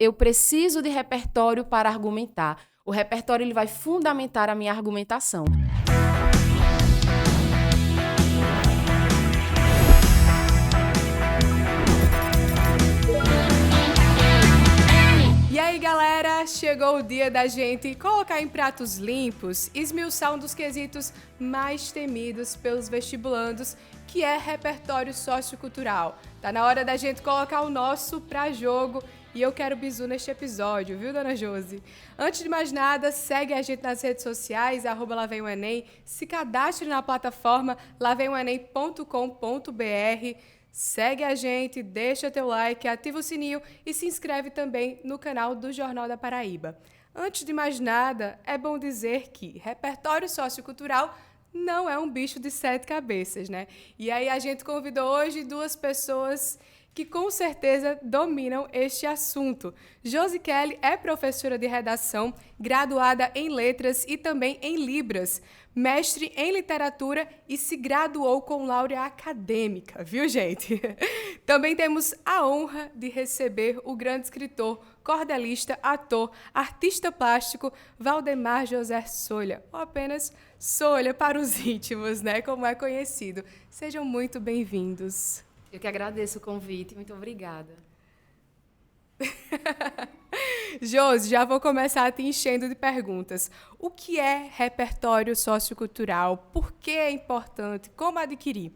eu preciso de repertório para argumentar. O repertório ele vai fundamentar a minha argumentação. E aí, galera, chegou o dia da gente colocar em pratos limpos, esmiuçar um dos quesitos mais temidos pelos vestibulandos, que é repertório sociocultural. Tá na hora da gente colocar o nosso pra jogo e eu quero bizu neste episódio, viu, dona Josi? Antes de mais nada, segue a gente nas redes sociais, @lavemOenem, se cadastre na plataforma lavemOenem.com.br. Segue a gente, deixa teu like, ativa o sininho e se inscreve também no canal do Jornal da Paraíba. Antes de mais nada, é bom dizer que repertório sociocultural não é um bicho de 7 cabeças, né? E aí a gente convidou hoje 2 pessoas que com certeza dominam este assunto. Josi Kelly é professora de redação, graduada em letras e também em Libras, mestre em literatura e se graduou com laurea acadêmica, viu, gente? Também temos a honra de receber o grande escritor, cordelista, ator, artista plástico, Valdemar José Solha, ou apenas Solha para os íntimos, né, como é conhecido. Sejam muito bem-vindos. Eu que agradeço o convite, muito obrigada. Josi, já vou começar te enchendo de perguntas. O que é repertório sociocultural? Por que é importante? Como adquirir?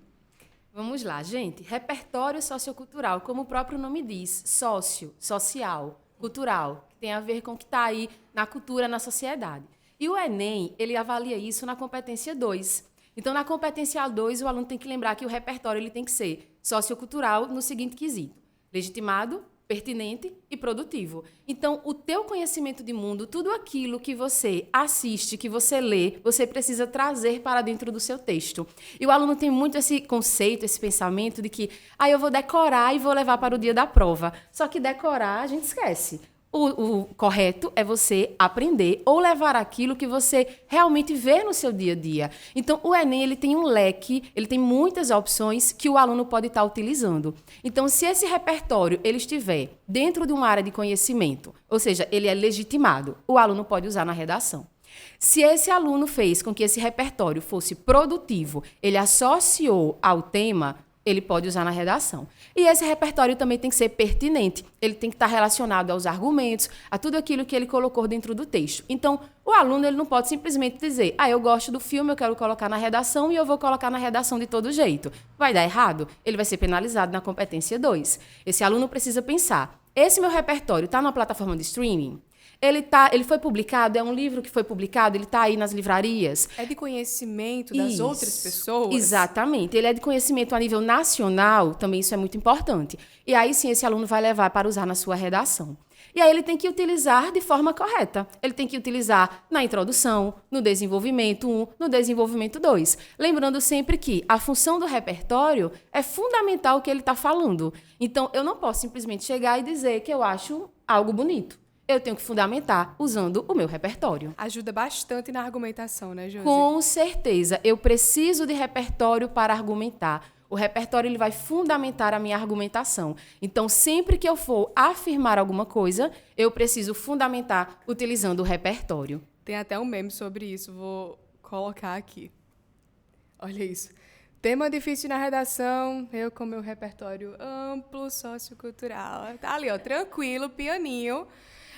Vamos lá, gente. Repertório sociocultural, como o próprio nome diz, social, cultural, que tem a ver com o que está aí na cultura, na sociedade. E o Enem, ele avalia isso na competência 2. Então, na competência 2, o aluno tem que lembrar que o repertório ele tem que ser sociocultural no seguinte quesito: legitimado, pertinente e produtivo. Então, o teu conhecimento de mundo, tudo aquilo que você assiste, que você lê, você precisa trazer para dentro do seu texto. E o aluno tem muito esse conceito, esse pensamento de que eu vou decorar e vou levar para o dia da prova. Só que decorar a gente esquece. O correto é você aprender ou levar aquilo que você realmente vê no seu dia a dia. Então, o Enem ele tem um leque, ele tem muitas opções que o aluno pode estar utilizando. Então, se esse repertório ele estiver dentro de uma área de conhecimento, ou seja, ele é legitimado, o aluno pode usar na redação. Se esse aluno fez com que esse repertório fosse produtivo, ele associou ao tema, ele pode usar na redação. E esse repertório também tem que ser pertinente. Ele tem que estar relacionado aos argumentos, a tudo aquilo que ele colocou dentro do texto. Então, o aluno ele não pode simplesmente dizer eu gosto do filme, eu quero colocar na redação e eu vou colocar na redação de todo jeito. Vai dar errado? Ele vai ser penalizado na competência 2. Esse aluno precisa pensar, esse meu repertório está numa plataforma de streaming? Ele foi publicado, é um livro que foi publicado, ele está aí nas livrarias. É de conhecimento das outras pessoas? Exatamente. Ele é de conhecimento a nível nacional, também isso é muito importante. E aí sim, esse aluno vai levar para usar na sua redação. E aí ele tem que utilizar de forma correta. Ele tem que utilizar na introdução, no desenvolvimento 1, no desenvolvimento 2. Lembrando sempre que a função do repertório é fundamental o que ele está falando. Então, eu não posso simplesmente chegar e dizer que eu acho algo bonito. Eu tenho que fundamentar usando o meu repertório. Ajuda bastante na argumentação, né, Josi? Com certeza. Eu preciso de repertório para argumentar. O repertório ele vai fundamentar a minha argumentação. Então, sempre que eu for afirmar alguma coisa, eu preciso fundamentar utilizando o repertório. Tem até um meme sobre isso, vou colocar aqui. Olha isso. Tema difícil na redação, eu com meu repertório amplo, sociocultural. Tá ali, ó, tranquilo, pianinho.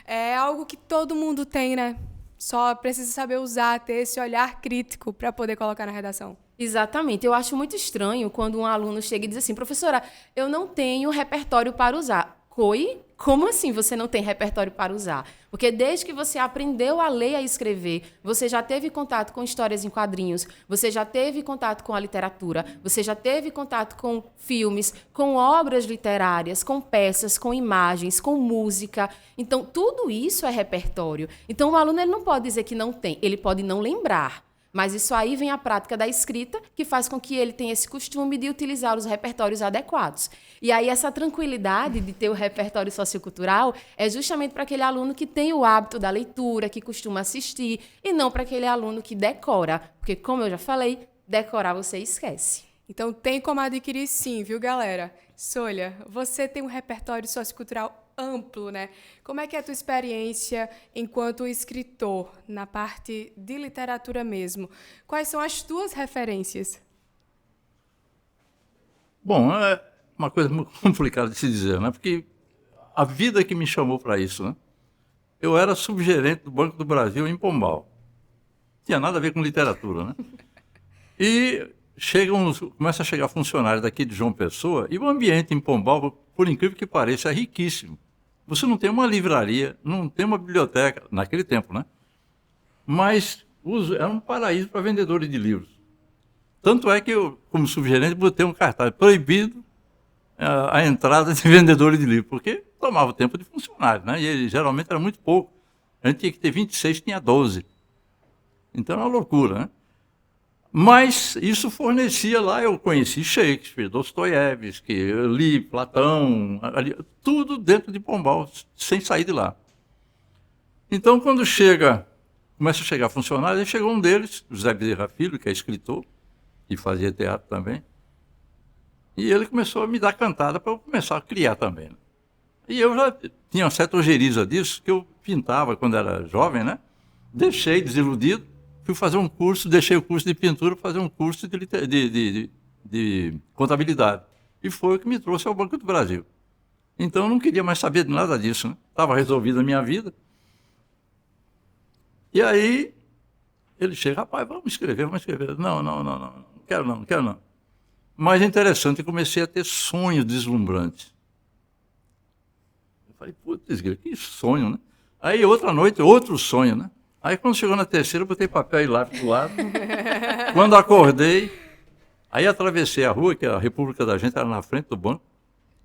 É algo que todo mundo tem, né? Só precisa saber usar, ter esse olhar crítico para poder colocar na redação. Exatamente. Eu acho muito estranho quando um aluno chega e diz assim, professora, eu não tenho repertório para usar. Oi? Como assim você não tem repertório para usar? Porque desde que você aprendeu a ler e a escrever, você já teve contato com histórias em quadrinhos, você já teve contato com a literatura, você já teve contato com filmes, com obras literárias, com peças, com imagens, com música. Então, tudo isso é repertório. Então, o aluno ele não pode dizer que não tem, ele pode não lembrar. Mas isso aí vem a prática da escrita, que faz com que ele tenha esse costume de utilizar os repertórios adequados. E aí essa tranquilidade de ter o repertório sociocultural é justamente para aquele aluno que tem o hábito da leitura, que costuma assistir, e não para aquele aluno que decora. Porque, como eu já falei, decorar você esquece. Então tem como adquirir sim, viu, galera? Solha, você tem um repertório sociocultural amplo, né? Como é que é a tua experiência enquanto escritor, na parte de literatura mesmo? Quais são as tuas referências? Bom, é uma coisa muito complicada de se dizer, né? Porque a vida que me chamou para isso, né? Eu era subgerente do Banco do Brasil em Pombal. Tinha nada a ver com literatura, né? E começa a chegar funcionários daqui de João Pessoa, e o ambiente em Pombal, por incrível que pareça, é riquíssimo. Você não tem uma livraria, não tem uma biblioteca, naquele tempo, né? Mas era um paraíso para vendedores de livros. Tanto é que eu, como subgerente, botei um cartaz proibido a entrada de vendedores de livros, porque tomava o tempo de funcionário, né? E ele, geralmente era muito pouco. A gente tinha que ter 26, tinha 12. Então era uma loucura, né? Mas isso fornecia lá, eu conheci Shakespeare, Dostoiévski, eu li Platão, tudo dentro de Pombal, sem sair de lá. Então, quando começa a chegar funcionários, aí chegou um deles, José Bezerra Filho, que é escritor, e fazia teatro também, e ele começou a me dar cantada para eu começar a criar também. Né? E eu já tinha uma certa ojeriza disso, que eu pintava quando era jovem, né? Deixei desiludido, fui fazer um curso, deixei o curso de pintura para fazer um curso de contabilidade. E foi o que me trouxe ao Banco do Brasil. Então eu não queria mais saber de nada disso, né? Estava resolvida a minha vida. E aí ele chega, rapaz, vamos escrever. Não quero não. Mas é interessante, eu comecei a ter sonhos deslumbrantes. Eu falei, putz, que sonho, né? Aí outra noite, outro sonho, né? Aí quando chegou na terceira, eu botei papel e lápis do lado. Quando acordei, aí atravessei a rua, que a República da Gente era na frente do banco.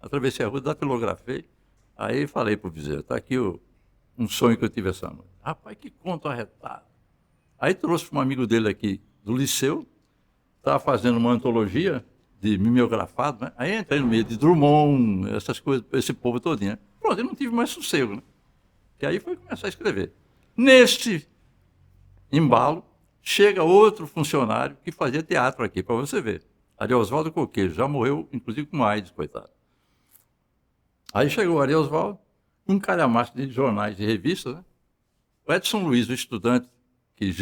Atravessei a rua, datilografei. Aí falei pro Bezerra, está aqui um sonho que eu tive essa noite. Rapaz, que conto arretado. Aí trouxe para um amigo dele aqui do liceu, estava fazendo uma antologia de mimeografado, né? Aí entrei no meio de Drummond, essas coisas, esse povo todinho. Pronto, eu não tive mais sossego, né? E aí foi começar a escrever. Neste embalo, chega outro funcionário que fazia teatro aqui, para você ver. Ari Osvaldo Coqueiro, já morreu, inclusive com AIDS, coitado. Aí chegou o Ari Osvaldo, um calhamaço de jornais e revistas, né? O Edson Luiz, o estudante que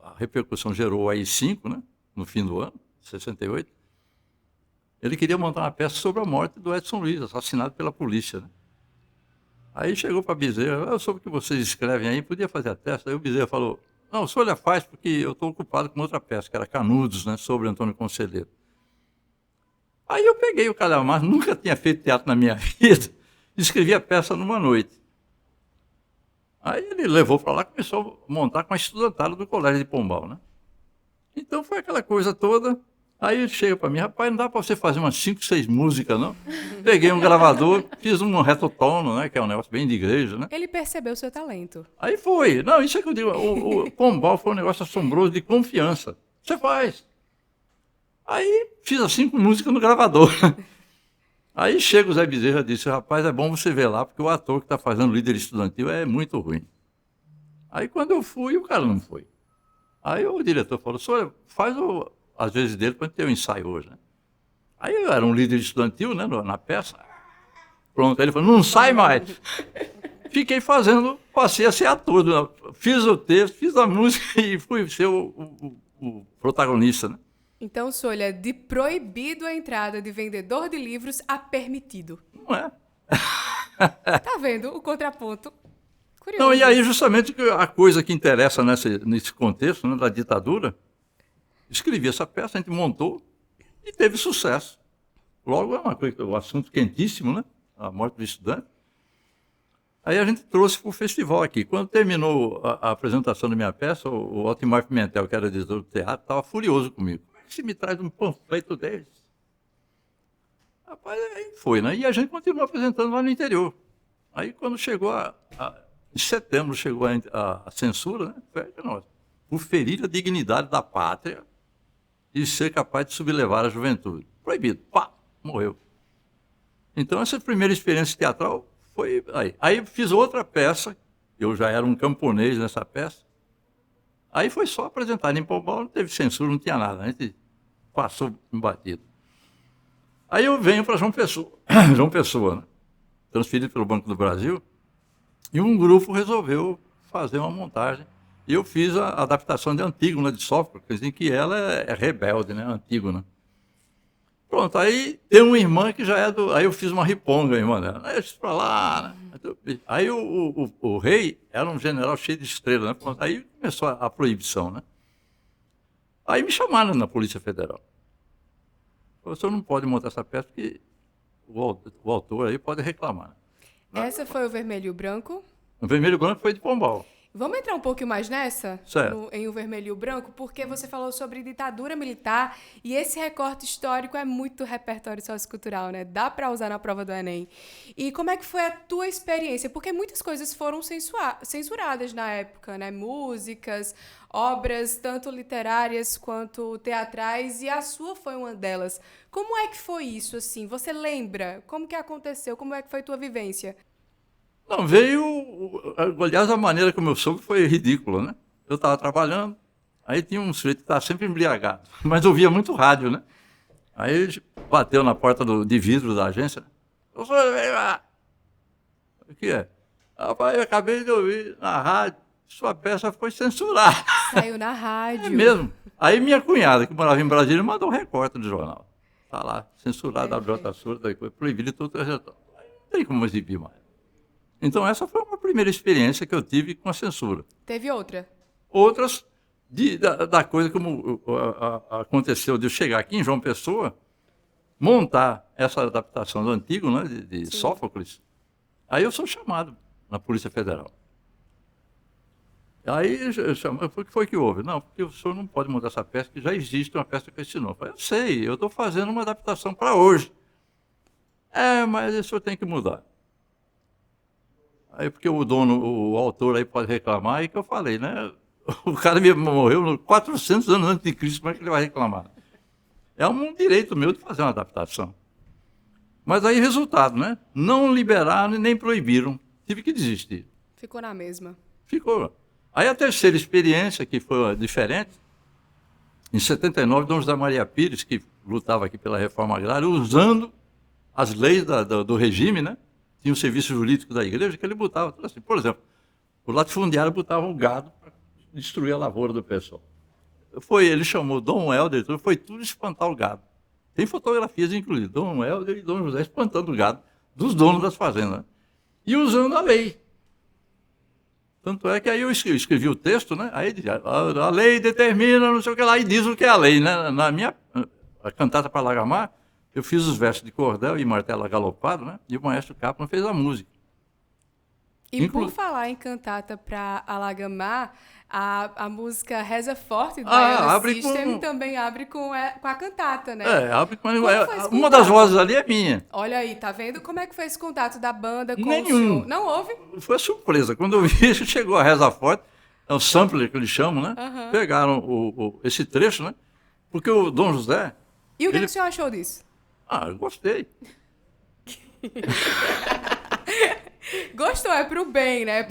a repercussão gerou o AI-5, né? No fim do ano, 68, ele queria montar uma peça sobre a morte do Edson Luiz, assassinado pela polícia, né? Aí chegou para Bezerra, eu soube o que vocês escrevem aí, podia fazer a peça. Aí o Bezerra falou, não, o senhor já faz porque eu estou ocupado com outra peça, que era Canudos, né, sobre Antônio Conselheiro. Aí eu peguei o calhamaço, nunca tinha feito teatro na minha vida, escrevi a peça numa noite. Aí ele levou para lá e começou a montar com a estudantada do Colégio de Pombal, né? Então foi aquela coisa toda. Aí ele chega para mim, rapaz, não dá para você fazer umas 5, 6 músicas, não? Peguei um gravador, fiz um retotono, né, que é um negócio bem de igreja, né? Ele percebeu o seu talento. Aí foi. Não, isso é que eu digo, o Pombal foi um negócio assombroso de confiança. Você faz. Aí fiz as 5 músicas no gravador. Aí chega o Zé Bezerra e disse, rapaz, é bom você ver lá, porque o ator que está fazendo líder estudantil é muito ruim. Aí quando eu fui, o cara não foi. Aí o diretor falou, senhor, faz às vezes dele para ter um ensaio hoje, né? Aí eu era um líder estudantil, né, na peça. Pronto, aí ele falou, não sai mais. Fiquei passei a ser ator, né? Fiz o texto, fiz a música e fui ser o protagonista, né? Então, Solha, de proibido a entrada de vendedor de livros a permitido. Não é? Tá vendo o contraponto? Curioso. Não, e aí justamente a coisa que interessa nesse contexto, né, da ditadura, escrevi essa peça, a gente montou e teve sucesso. Logo é uma coisa, um assunto quentíssimo, né? A morte do estudante. Aí a gente trouxe para o festival aqui. Quando terminou a apresentação da minha peça, o Altimar Pimentel, que era diretor do teatro, estava furioso comigo. Como é que você me traz um panfleto desse? Rapaz, aí foi, né? E a gente continuou apresentando lá no interior. Aí quando chegou em setembro, chegou a censura, né? Foi, nossa, por ferir a dignidade da pátria e ser capaz de sublevar a juventude. Proibido. Pá, morreu. Então essa primeira experiência teatral foi aí. Aí fiz outra peça, eu já era um camponês nessa peça. Aí foi só apresentar em Pombal, não teve censura, não tinha nada, a gente passou embatido. Aí eu venho para João Pessoa, né? transferido pelo Banco do Brasil, e um grupo resolveu fazer uma montagem. E eu fiz a adaptação de Antígona de Sófocles, em que ela é rebelde, né? Antígona. Pronto, aí tem uma irmã que já é do... Aí eu fiz uma riponga, a irmã dela. Deixa isso pra lá, né? Aí o rei era um general cheio de estrelas, né? Pronto, aí começou a proibição, né? Aí me chamaram na Polícia Federal. O senhor não pode montar essa peça porque o autor aí pode reclamar. Essa foi o Vermelho e o Branco? O Vermelho e o Branco foi de Pombal. Vamos entrar um pouquinho mais nessa? Certo. Em O Vermelho e o Branco, porque você falou sobre ditadura militar e esse recorte histórico é muito repertório sociocultural, né? Dá para usar na prova do Enem. E como é que foi a tua experiência? Porque muitas coisas foram censuradas na época, né? Músicas, obras, tanto literárias quanto teatrais, e a sua foi uma delas. Como é que foi isso, assim? Você lembra? Como que aconteceu? Como é que foi a tua vivência? Não, veio... Aliás, a maneira como eu soube foi ridícula, né? Eu estava trabalhando, aí tinha um sujeito que estava sempre embriagado, mas ouvia muito rádio, né? Aí ele bateu na porta de vidro da agência. Eu sou... O que é? Rapaz, eu acabei de ouvir na rádio, sua peça foi censurada. Saiu na rádio. É mesmo. Aí minha cunhada, que morava em Brasília, mandou um recorte do jornal. Está lá, censurado, a brota surda, proibido e tudo. Não tem como exibir mais. Então, essa foi uma primeira experiência que eu tive com a censura. Teve outra? Outras, da coisa como aconteceu de eu chegar aqui em João Pessoa, montar essa adaptação do antigo, né, de Sófocles. Aí eu sou chamado na Polícia Federal. Aí eu chamo, o que foi que houve? Não, porque o senhor não pode montar essa peça, que já existe uma peça que ensinou. Eu falei, eu sei, eu estou fazendo uma adaptação para hoje. Mas o senhor tem que mudar. Aí porque o autor aí pode reclamar, e que eu falei, né? O cara morreu 400 anos antes de Cristo, como é que ele vai reclamar? É um direito meu de fazer uma adaptação. Mas aí, resultado, né? Não liberaram e nem proibiram. Tive que desistir. Ficou na mesma. Ficou. Aí a terceira experiência, que foi diferente, em 79, Dom José Maria Pires, que lutava aqui pela reforma agrária, usando as leis do regime, né? Tinha o serviço jurídico da igreja, que ele botava tudo assim. Por exemplo, o latifundiário botava o gado para destruir a lavoura do pessoal. Ele chamou Dom Helder, foi tudo espantar o gado. Tem fotografias, inclusive, Dom Helder e Dom José espantando o gado dos donos das fazendas. Né? E usando a lei. Tanto é que aí eu escrevi o texto, né? Aí dizia, a lei determina, não sei o que lá, e diz o que é a lei. Né? Na minha a cantata para Lagamar, eu fiz os versos de cordel e martelo galopado, né? E o maestro Kaplan fez a música. E por falar em cantata para Alagamar, a música Reza Forte do Baiana System também abre com a cantata, né? Abre com uma das vozes ali é minha. Olha aí, tá vendo como é que foi esse contato da banda com Nenhum. o senhor? Não houve? Foi surpresa. Quando eu vi, chegou a Reza Forte, é o sampler que eles chamam, né? Uhum. Pegaram esse trecho, né? Porque o Dom José... E o que o senhor achou disso? Eu gostei. Gostou, é pro bem, né?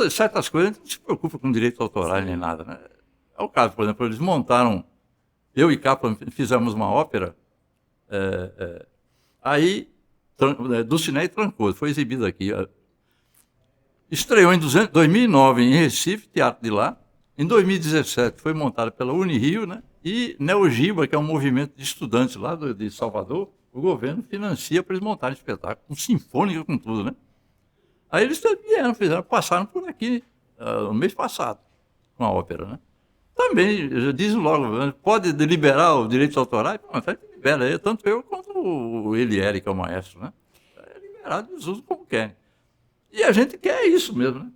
Certas coisas a gente não se preocupa com direitos autorais nem nada, né? É o caso, por exemplo, eles montaram, eu e Kaplan fizemos uma ópera, aí Dulcinea e Trancoso, foi exibida aqui. Estreou em 2009 em Recife, teatro de lá. Em 2017 foi montada pela Unirio, né? E Neogiba, que é um movimento de estudantes lá de Salvador, o governo financia para eles montarem espetáculo, com sinfônica, com tudo, né? Aí eles vieram, passaram por aqui no mês passado, com a ópera, né? Também, já dizem logo, pode liberar os direitos autorais? Pronto, aí libera, tanto eu quanto o Eliere, que é o maestro, né? É liberado, eles usam como querem. E a gente quer isso mesmo, né?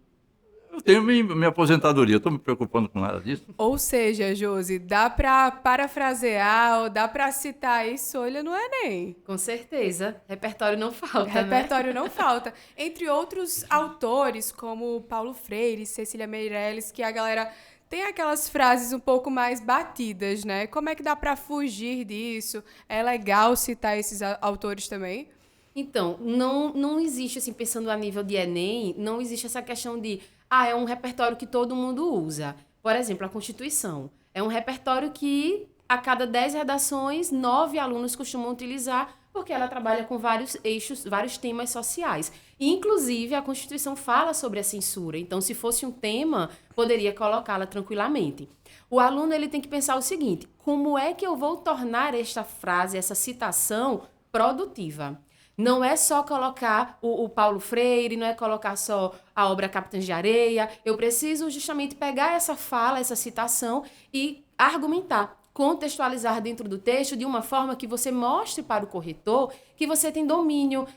Eu tenho minha aposentadoria, estou me preocupando com nada disso. Ou seja, Josi, dá para parafrasear ou dá para citar isso, olha, no Enem. Com certeza. Repertório não falta, Repertório não falta. Entre outros autores, como Paulo Freire, Cecília Meirelles, que a galera tem aquelas frases um pouco mais batidas, né? Como é que dá para fugir disso? É legal citar esses autores também? Então, não existe, assim, pensando a nível de Enem, não existe essa questão de, é um repertório que todo mundo usa. Por exemplo, a Constituição. É um repertório que, a cada 10 redações, 9 alunos costumam utilizar, porque ela trabalha com vários eixos, vários temas sociais. E, inclusive, a Constituição fala sobre a censura. Então, se fosse um tema, poderia colocá-la tranquilamente. O aluno ele tem que pensar o seguinte: como é que eu vou tornar esta frase, essa citação, produtiva? Não é só colocar o Paulo Freire, não é colocar só a obra Capitães de Areia. Eu preciso justamente pegar essa fala, essa citação e argumentar, contextualizar dentro do texto de uma forma que você mostre para o corretor que você tem domínio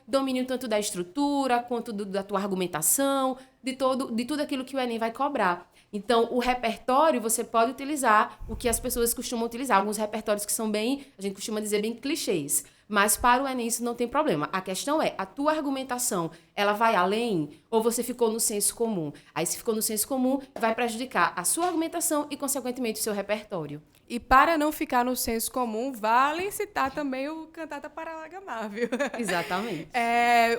tanto da estrutura, quanto da tua argumentação, de tudo aquilo que o Enem vai cobrar. Então, o repertório, você pode utilizar o que as pessoas costumam utilizar, alguns repertórios que são bem, a gente costuma dizer, bem clichês. Mas para o Enem isso não tem problema. A questão é, a tua argumentação, ela vai além ou você ficou no senso comum? Aí, se ficou no senso comum, vai prejudicar a sua argumentação e, consequentemente, o seu repertório. E para não ficar no senso comum, vale citar também o Cantata para Lagamar, viu? Exatamente.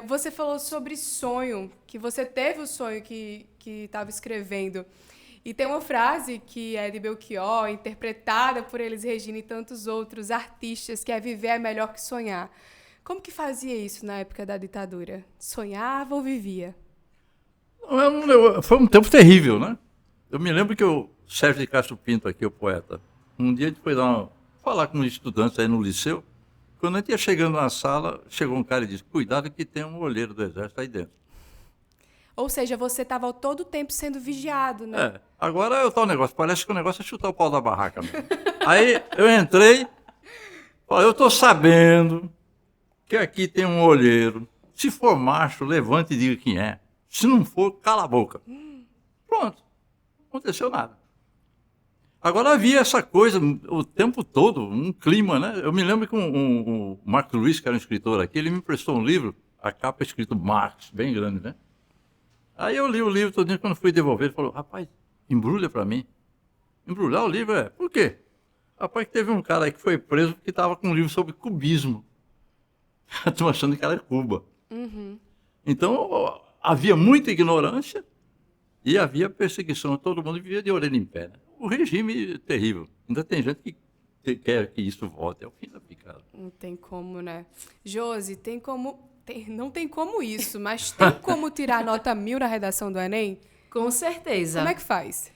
Você falou sobre sonho, que você teve o sonho que estava escrevendo. E tem uma frase que é de Belchior, interpretada por Elis Regina e tantos outros artistas, que é viver é melhor que sonhar. Como que fazia isso na época da ditadura? Sonhava ou vivia? Foi um tempo terrível, né? Eu me lembro que o Sérgio de Castro Pinto, aqui, o poeta, um dia a gente foi falar com os estudantes aí no liceu. Quando a gente ia chegando na sala, chegou um cara e disse: cuidado que tem um olheiro do exército aí dentro. Ou seja, você estava todo o tempo sendo vigiado, né? Agora é o tal negócio, parece que o negócio é chutar o pau da barraca mesmo. Aí eu entrei, falei: eu estou sabendo que aqui tem um olheiro. Se for macho, levante e diga quem é. Se não for, cala a boca. Pronto, não aconteceu nada. Agora havia essa coisa o tempo todo, um clima, né? Eu me lembro que o Marcos Luiz, que era um escritor aqui, ele me emprestou um livro, a capa é escrito Marx, bem grande, né? Aí eu li o livro todo, quando fui devolver, ele falou: rapaz, embrulha para mim. Embrulhar o livro é? Por quê? Rapaz, que teve um cara aí que foi preso que estava com um livro sobre cubismo. Estou achando que era Cuba. Uhum. Então, havia muita ignorância e havia perseguição. Todo mundo vivia de orelha em pé, né? O regime terrível. Ainda tem gente que quer que isso volte ao fim da picada. Não tem como, né? Josi, não tem como isso, mas tem como tirar nota 1000 na redação do Enem? Com certeza. Como é que faz?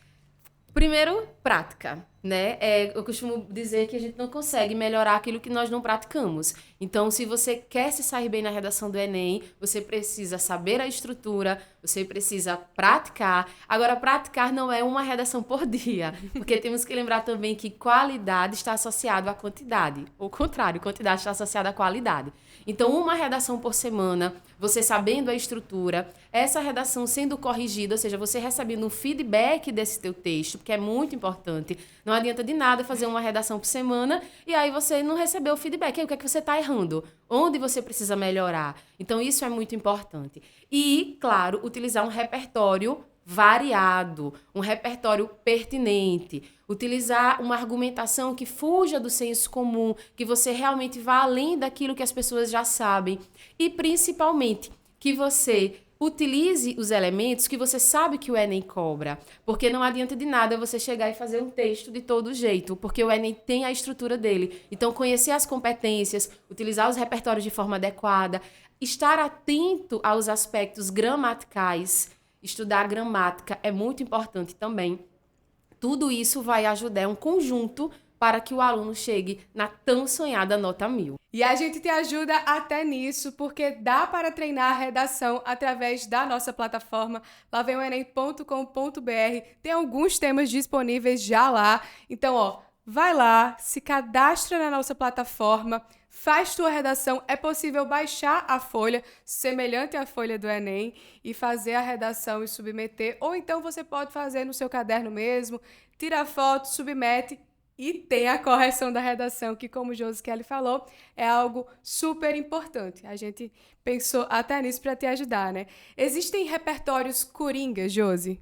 Primeiro, prática, né? Eu costumo dizer que a gente não consegue melhorar aquilo que nós não praticamos. Então, se você quer se sair bem na redação do Enem, você precisa saber a estrutura, você precisa praticar. Agora, praticar não é uma redação por dia, porque temos que lembrar também que qualidade está associado à quantidade. Ou o contrário, quantidade está associada à qualidade. Então, uma redação por semana, você sabendo a estrutura, essa redação sendo corrigida, ou seja, você recebendo um feedback desse teu texto, porque é muito importante. Não adianta de nada fazer uma redação por semana e aí você não recebeu o feedback. Aí, o que é que você está errando? Onde você precisa melhorar? Então, isso é muito importante. E, claro, utilizar um repertório variado, um repertório pertinente, utilizar uma argumentação que fuja do senso comum, que você realmente vá além daquilo que as pessoas já sabem e, principalmente, que você utilize os elementos que você sabe que o Enem cobra, porque não adianta de nada você chegar e fazer um texto de todo jeito, porque o Enem tem a estrutura dele. Então, conhecer as competências, utilizar os repertórios de forma adequada, estar atento aos aspectos gramaticais, estudar gramática é muito importante também. Tudo isso vai ajudar, é um conjunto para que o aluno chegue na tão sonhada nota 1000. E a gente te ajuda até nisso, porque dá para treinar a redação através da nossa plataforma, lavemOenem.com.br. Tem alguns temas disponíveis já lá. Então, vai lá, se cadastra na nossa plataforma, faz tua redação. É possível baixar a folha, semelhante à folha do Enem, e fazer a redação e submeter. Ou então você pode fazer no seu caderno mesmo, tira foto, submete. E tem a correção da redação, que, como o Josi Kelly falou, é algo super importante. A gente pensou até nisso para te ajudar, né? Existem repertórios coringas, Josi?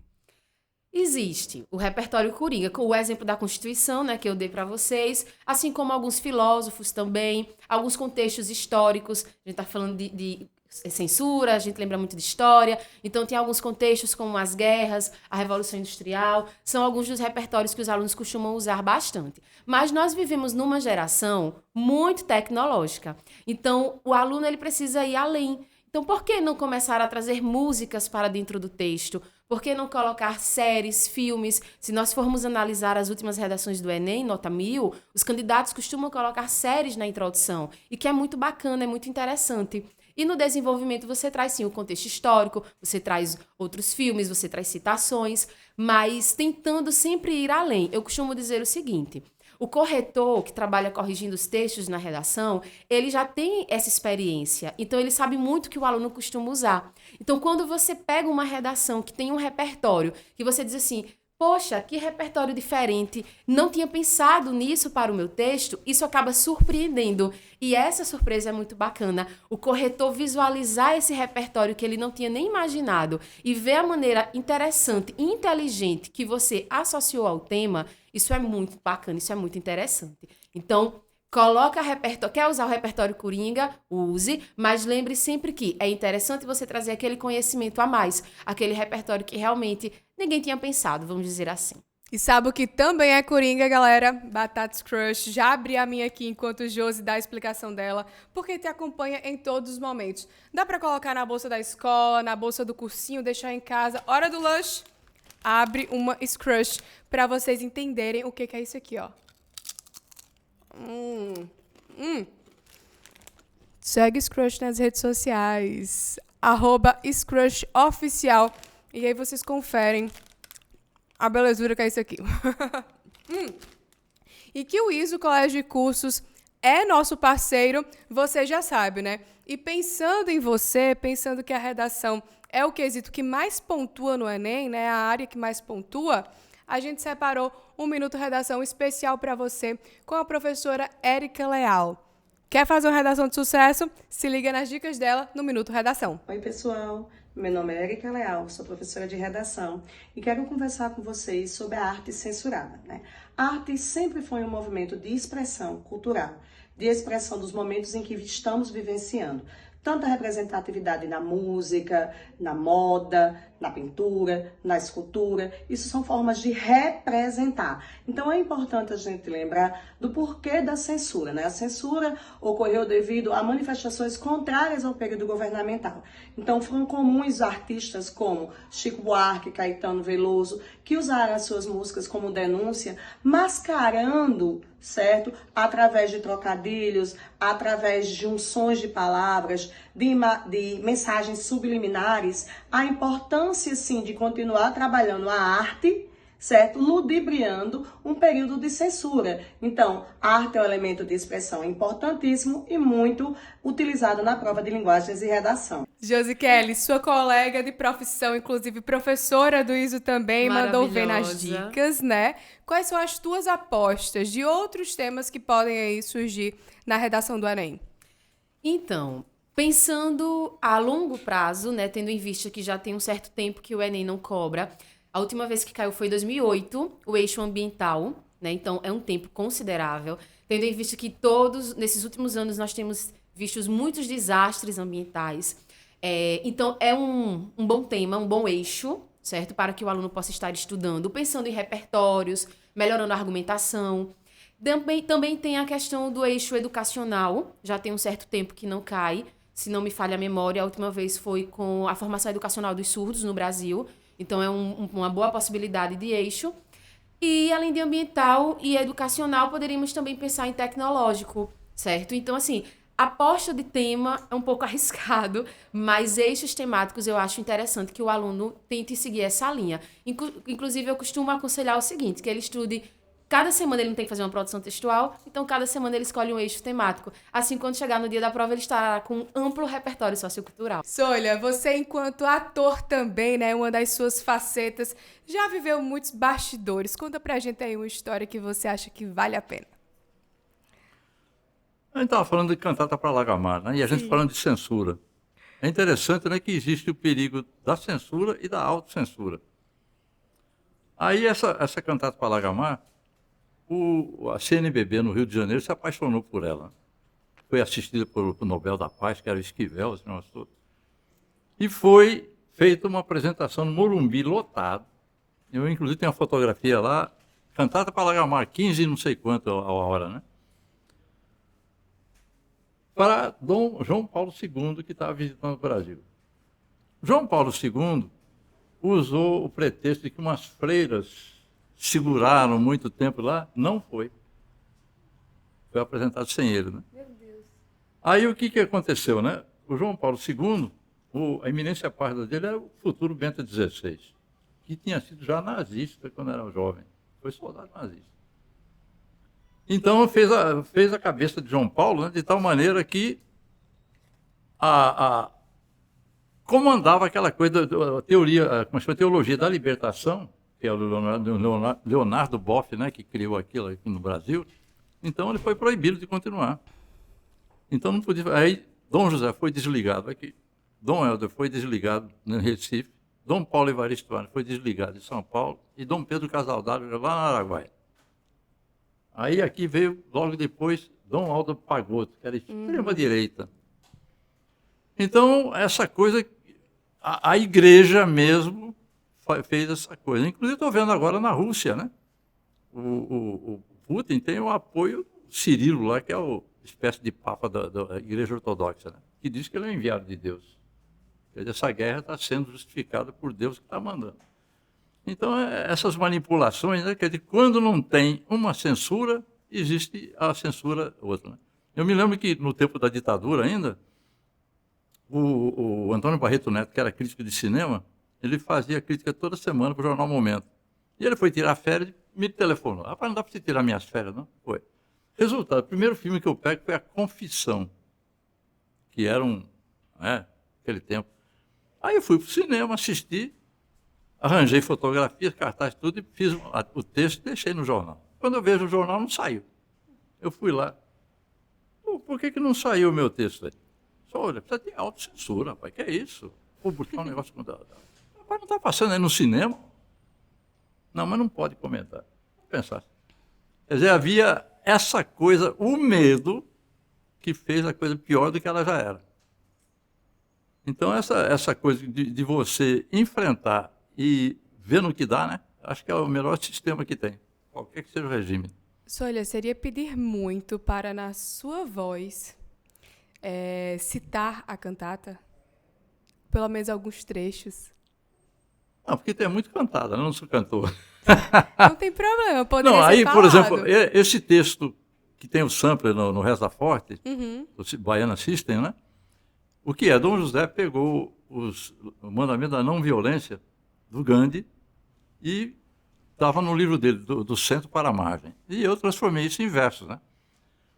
Existe o repertório coringa, com o exemplo da Constituição, né, que eu dei para vocês, assim como alguns filósofos também, alguns contextos históricos. A gente está falando de censura, a gente lembra muito de história, então tem alguns contextos como as guerras, a Revolução Industrial, são alguns dos repertórios que os alunos costumam usar bastante. Mas nós vivemos numa geração muito tecnológica, então o aluno ele precisa ir além. Então, por que não começar a trazer músicas para dentro do texto? Por que não colocar séries, filmes? Se nós formos analisar as últimas redações do Enem, nota 1000, os candidatos costumam colocar séries na introdução, e que é muito bacana, é muito interessante. E no desenvolvimento você traz, sim, o contexto histórico, você traz outros filmes, você traz citações, mas tentando sempre ir além. Eu costumo dizer o seguinte: o corretor que trabalha corrigindo os textos na redação, ele já tem essa experiência, então ele sabe muito o que o aluno costuma usar. Então, quando você pega uma redação que tem um repertório, que você diz assim, poxa, que repertório diferente, não tinha pensado nisso para o meu texto, isso acaba surpreendendo. E essa surpresa é muito bacana. O corretor visualizar esse repertório que ele não tinha nem imaginado e ver a maneira interessante e inteligente que você associou ao tema, isso é muito bacana, isso é muito interessante. Então, coloca repertório, quer usar o repertório Coringa? Use, mas lembre sempre que é interessante você trazer aquele conhecimento a mais, aquele repertório que realmente ninguém tinha pensado, vamos dizer assim. E sabe o que também é Coringa, galera? Batatas Crush. Já abri a minha aqui enquanto o Josi dá a explicação dela, porque te acompanha em todos os momentos. Dá pra colocar na bolsa da escola, na bolsa do cursinho, deixar em casa. Hora do lanche, abre uma Scrush pra vocês entenderem o que é isso aqui, ó. Segue Scrush nas redes sociais, @ScrushOficial, e aí vocês conferem a belezura que é isso aqui. E que o ISO Colégio de Cursos é nosso parceiro, você já sabe, né? E pensando em você, pensando que a redação é o quesito que mais pontua no Enem, né? A área que mais pontua, a gente separou um Minuto Redação especial para você com a professora Érica Leal. Quer fazer uma redação de sucesso? Se liga nas dicas dela no Minuto Redação. Oi, pessoal. Meu nome é Érica Leal, sou professora de redação e quero conversar com vocês sobre a arte censurada, né? A arte sempre foi um movimento de expressão cultural, de expressão dos momentos em que estamos vivenciando. Tanta representatividade na música, na moda, na pintura, na escultura. Isso são formas de representar. Então é importante a gente lembrar do porquê da censura, né? A censura ocorreu devido a manifestações contrárias ao período governamental. Então foram comuns artistas como Chico Buarque, Caetano Veloso, que usaram as suas músicas como denúncia, mascarando, certo? Através de trocadilhos, através de junções de palavras, de mensagens subliminares, a importância, sim, de continuar trabalhando a arte, certo? Ludibriando um período de censura. Então, a arte é um elemento de expressão importantíssimo e muito utilizado na prova de linguagens e redação. Josi Kelly, sua colega de profissão, inclusive professora do ISO também, mandou ver nas dicas, né? Quais são as tuas apostas de outros temas que podem aí surgir na redação do Enem? Então, pensando a longo prazo, né, tendo em vista que já tem um certo tempo que o Enem não cobra, a última vez que caiu foi em 2008, o eixo ambiental, né? Então é um tempo considerável, tendo em vista que nesses últimos anos, nós temos visto muitos desastres ambientais. Então é um bom tema, um bom eixo, certo? Para que o aluno possa estar estudando, pensando em repertórios, melhorando a argumentação. Também tem a questão do eixo educacional, já tem um certo tempo que não cai, se não me falha a memória, a última vez foi com a formação educacional dos surdos no Brasil, então é uma boa possibilidade de eixo. E além de ambiental e educacional, poderíamos também pensar em tecnológico, certo? Então, assim, aposta de tema é um pouco arriscado, mas eixos temáticos eu acho interessante que o aluno tente seguir essa linha. Inclusive, eu costumo aconselhar o seguinte, que ele estude. Cada semana ele não tem que fazer uma produção textual, então cada semana ele escolhe um eixo temático. Assim, quando chegar no dia da prova, ele estará com um amplo repertório sociocultural. Sônia, você enquanto ator também, né, uma das suas facetas, já viveu muitos bastidores. Conta pra gente aí uma história que você acha que vale a pena. A gente estava falando de cantata para Lagamar, né? E a gente falando de censura. É interessante, né, que existe o perigo da censura e da autocensura. Aí essa cantata para Lagamar, a CNBB no Rio de Janeiro se apaixonou por ela. Foi assistida pelo Nobel da Paz, que era o Esquivel, esse negócio todo. E foi feita uma apresentação no Morumbi, lotado. Eu, inclusive, tenho uma fotografia lá, Cantata para Lagamar, 15 não sei quanto a hora, né? Para Dom João Paulo II, que estava visitando o Brasil. João Paulo II usou o pretexto de que umas freiras seguraram muito tempo lá, não foi. Foi apresentado sem ele, né? Meu Deus. Aí o que aconteceu, né? O João Paulo II, a eminência parda dele era o futuro Bento XVI, que tinha sido já nazista quando era jovem. Foi soldado nazista. Então fez a cabeça de João Paulo, né, de tal maneira que comandava aquela coisa da teoria, como chama, teologia da libertação, que é o Leonardo Boff, né, que criou aquilo aqui no Brasil. Então ele foi proibido de continuar. Então não podia. Aí Dom José foi desligado aqui, Dom Helder foi desligado no Recife, Dom Paulo Evaristo foi desligado em São Paulo e Dom Pedro Casaldário lá na Araguaia. Aí aqui veio, logo depois, Dom Aldo Pagotto, que era extrema-direita. Então, essa coisa, a igreja mesmo fez essa coisa. Inclusive, estou vendo agora na Rússia, né? O Putin tem o apoio Cirilo lá, que é uma espécie de papa da igreja ortodoxa, né? Que diz que ele é enviado de Deus. Quer dizer, essa guerra está sendo justificada por Deus que está mandando. Então, essas manipulações, né, quer dizer, quando não tem uma censura, existe a censura outra. Né? Eu me lembro que no tempo da ditadura ainda, o Antônio Barreto Neto, que era crítico de cinema, ele fazia crítica toda semana para o jornal Momento. E ele foi tirar férias e me telefonou. Rapaz, não dá para você tirar minhas férias, não? Foi. Resultado, o primeiro filme que eu pego foi A Confissão, que era aquele tempo. Aí eu fui para o cinema, assisti, arranjei fotografias, cartazes, tudo, e fiz o texto e deixei no jornal. Quando eu vejo o jornal, não saiu. Eu fui lá. Por que não saiu o meu texto aí? Só olha, precisa ter autocensura, rapaz, que é isso? Publicar um negócio com... Rapaz, não está passando aí no cinema? Não, mas não pode comentar. Vou pensar. Quer dizer, havia essa coisa, o medo, que fez a coisa pior do que ela já era. Então, essa coisa de você enfrentar e ver no que dá, né? Acho que é o melhor sistema que tem, qualquer que seja o regime. Olha, seria pedir muito para, na sua voz, citar a cantata? Pelo menos alguns trechos. Não, porque tem muito cantada, né? Eu não sou cantor. Não tem problema, poderia não, ser aí, falado. por exemplo, esse texto que tem o sampler no Reza Forte, do Baiana System, né? O que é? Dom José pegou o mandamento da não violência do Gandhi e estava no livro dele, do centro para a margem. E eu transformei isso em versos, né?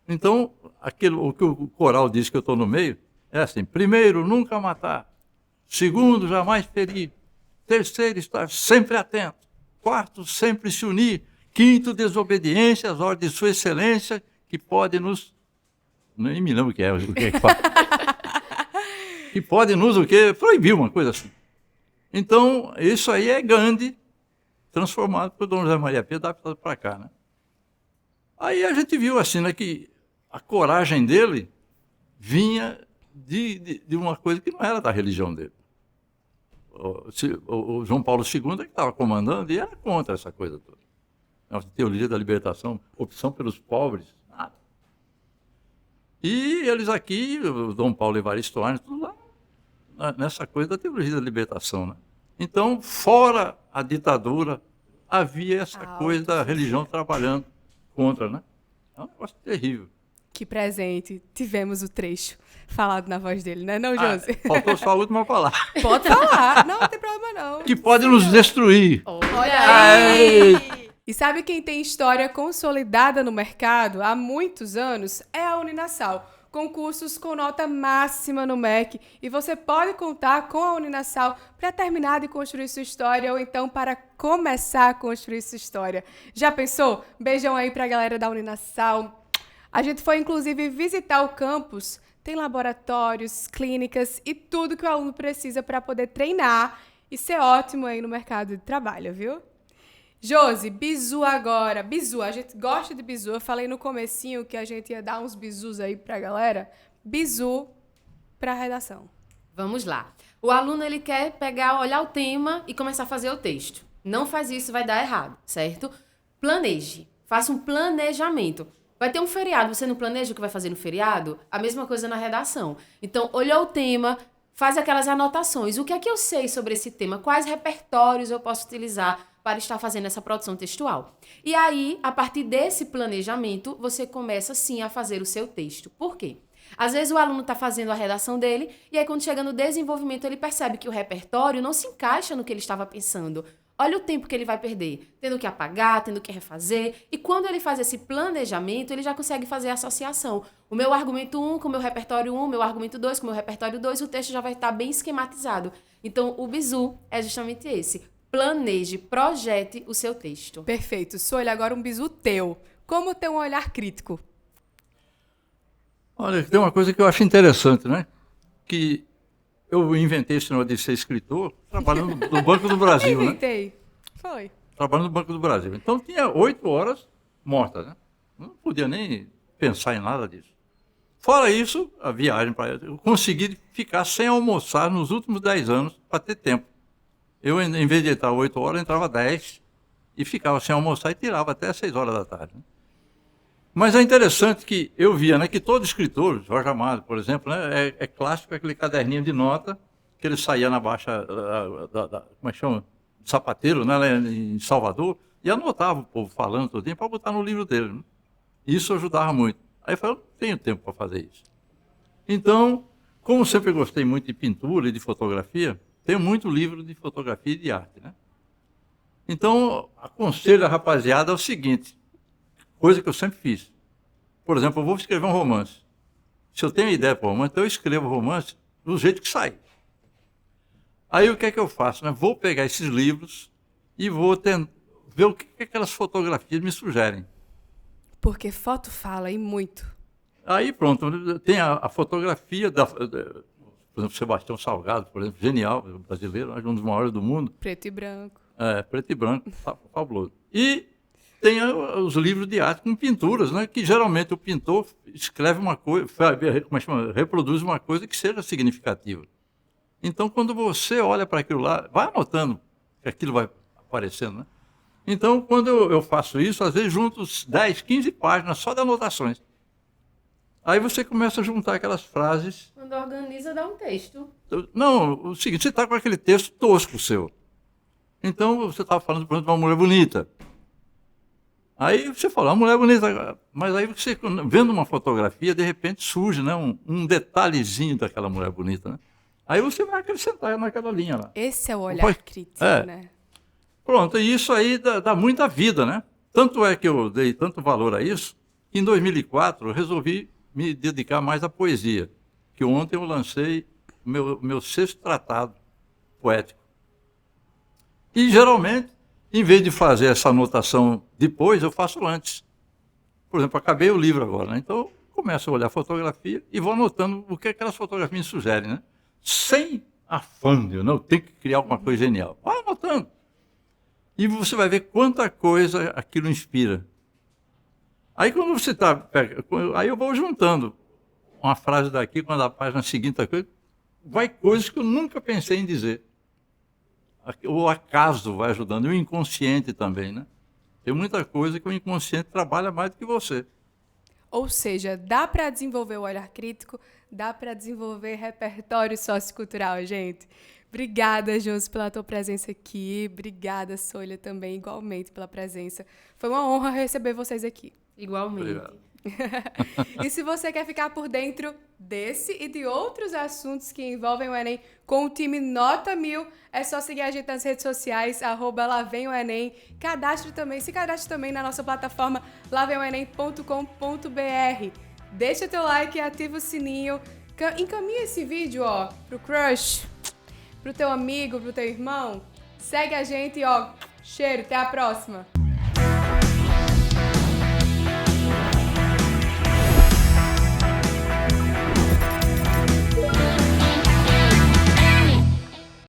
Então, o que o coral diz que eu estou no meio é assim: primeiro, nunca matar. Segundo, jamais ferir. Terceiro, estar sempre atento. Quarto, sempre se unir. Quinto, desobediência às ordens de sua excelência, que pode nos... Nem me lembro o que é que fala. Que pode nos o quê? Proibir uma coisa assim. Então, isso aí é Gandhi transformado por Dom José Maria Pia, adaptado para cá, né? Aí a gente viu assim, né, que a coragem dele vinha de uma coisa que não era da religião dele. O João Paulo II é que estava comandando e era contra essa coisa toda. A teoria da libertação, opção pelos pobres, nada. E eles aqui, o Dom Paulo Evaristo Arnes, tudo lá, nessa coisa da teologia da libertação, né? Então, fora a ditadura, havia essa coisa da religião trabalhando contra, né? É um negócio terrível. Que presente. Tivemos o trecho falado na voz dele, né, não, Josi? Faltou só a última palavra. Pode falar. Não tem problema, não. Que pode nos destruir. Olha aí! E sabe quem tem história consolidada no mercado há muitos anos? É a Uninasal. Concursos com nota máxima no MEC. E você pode contar com a Uninasal para terminar de construir sua história ou então para começar a construir sua história. Já pensou? Beijão aí para a galera da Uninasal. A gente foi, inclusive, visitar o campus. Tem laboratórios, clínicas e tudo que o aluno precisa para poder treinar e ser ótimo aí no mercado de trabalho, viu? Josi, bizu agora. Bizu, a gente gosta de bizu. Eu falei no comecinho que a gente ia dar uns bizus aí pra galera. Bizu pra redação. Vamos lá. O aluno, ele quer olhar o tema e começar a fazer o texto. Não faz isso, vai dar errado, certo? Planeje. Faça um planejamento. Vai ter um feriado, você não planeja o que vai fazer no feriado? A mesma coisa na redação. Então, olhou o tema, faz aquelas anotações. O que é que eu sei sobre esse tema? Quais repertórios eu posso utilizar para estar fazendo essa produção textual? E aí, a partir desse planejamento, você começa, sim, a fazer o seu texto. Por quê? Às vezes o aluno está fazendo a redação dele e aí quando chega no desenvolvimento ele percebe que o repertório não se encaixa no que ele estava pensando. Olha o tempo que ele vai perder, tendo que apagar, tendo que refazer. E quando ele faz esse planejamento, ele já consegue fazer a associação. O meu argumento 1 com o meu repertório 1, o meu argumento 2 com o meu repertório 2, o texto já vai estar bem esquematizado. Então o bizu é justamente esse. Planeje, projete o seu texto. Perfeito. Sônia, agora um bizu teu. Como ter um olhar crítico? Olha, tem uma coisa que eu acho interessante, né? Que eu inventei esse negócio de ser escritor trabalhando no Banco do Brasil, né? Inventei. Foi. Trabalhando no Banco do Brasil. Então tinha 8 horas mortas, né? Não podia nem pensar em nada disso. Fora isso, a viagem para... Eu consegui ficar sem almoçar nos últimos 10 anos para ter tempo. Eu, em vez de entrar 8 horas, entrava 10 e ficava sem almoçar e tirava até 6 horas da tarde, né? Mas é interessante que eu via, né, que todo escritor, Jorge Amado, por exemplo, né, é clássico aquele caderninho de nota que ele saía na Baixa, como é que chama? Sapateiro, né, lá em Salvador, e anotava o povo falando tudinho para botar no livro dele, né? Isso ajudava muito. Aí eu falei, eu não tenho tempo para fazer isso. Então, como sempre gostei muito de pintura e de fotografia, tenho muito livro de fotografia e de arte, né? Então, aconselho a rapaziada é o seguinte, coisa que eu sempre fiz. Por exemplo, eu vou escrever um romance. Se eu tenho ideia para o romance, então eu escrevo o romance do jeito que sai. Aí o que é que eu faço? Né? Vou pegar esses livros e vou ver o que aquelas fotografias me sugerem. Porque foto fala e muito. Aí pronto, tem a fotografia, por exemplo, Sebastião Salgado, por exemplo, genial, brasileiro, um dos maiores do mundo. Preto e branco. Preto e branco, fabuloso. E tem os livros de arte com pinturas, né? Que geralmente o pintor escreve uma coisa, reproduz uma coisa que seja significativa. Então, quando você olha para aquilo lá, vai anotando que aquilo vai aparecendo, né? Então, quando eu faço isso, às vezes junto 10, 15 páginas só de anotações. Aí você começa a juntar aquelas frases. Quando organiza, dá um texto. Não, o seguinte, você está com aquele texto tosco seu. Então, você estava falando, por exemplo, de uma mulher bonita. Aí você fala, uma mulher bonita, mas aí você, vendo uma fotografia, de repente surge, né, um detalhezinho daquela mulher bonita, né? Aí você vai acrescentar naquela linha lá. Esse é o olhar crítico, né? Pronto, e isso aí dá muita vida, né? Tanto é que eu dei tanto valor a isso, que em 2004 eu resolvi me dedicar mais à poesia, que ontem eu lancei o meu 6º tratado poético. E geralmente, em vez de fazer essa anotação depois, eu faço antes. Por exemplo, acabei o livro agora, né? Então eu começo a olhar a fotografia e vou anotando o que aquelas fotografias me sugerem, né? Sem afã, eu tenho que criar alguma coisa genial. Vai anotando. E você vai ver quanta coisa aquilo inspira. Aí quando você aí eu vou juntando uma frase daqui, quando a página seguinte, vai coisas que eu nunca pensei em dizer. O acaso vai ajudando, e o inconsciente também, né? Tem muita coisa que o inconsciente trabalha mais do que você. Ou seja, dá para desenvolver o olhar crítico, dá para desenvolver repertório sociocultural, gente. Obrigada, Josi, pela tua presença aqui. Obrigada, Sônia, também, igualmente, pela presença. Foi uma honra receber vocês aqui. Igualmente. Obrigado. E se você quer ficar por dentro desse e de outros assuntos que envolvem o Enem com o time Nota 1000, é só seguir a gente nas redes sociais, @lavemOenem. Se cadastre também na nossa plataforma lavemOenem.com.br. Deixa teu like, ativa o sininho, encaminha esse vídeo, pro crush, pro teu amigo, pro teu irmão. Segue a gente, cheiro, até a próxima.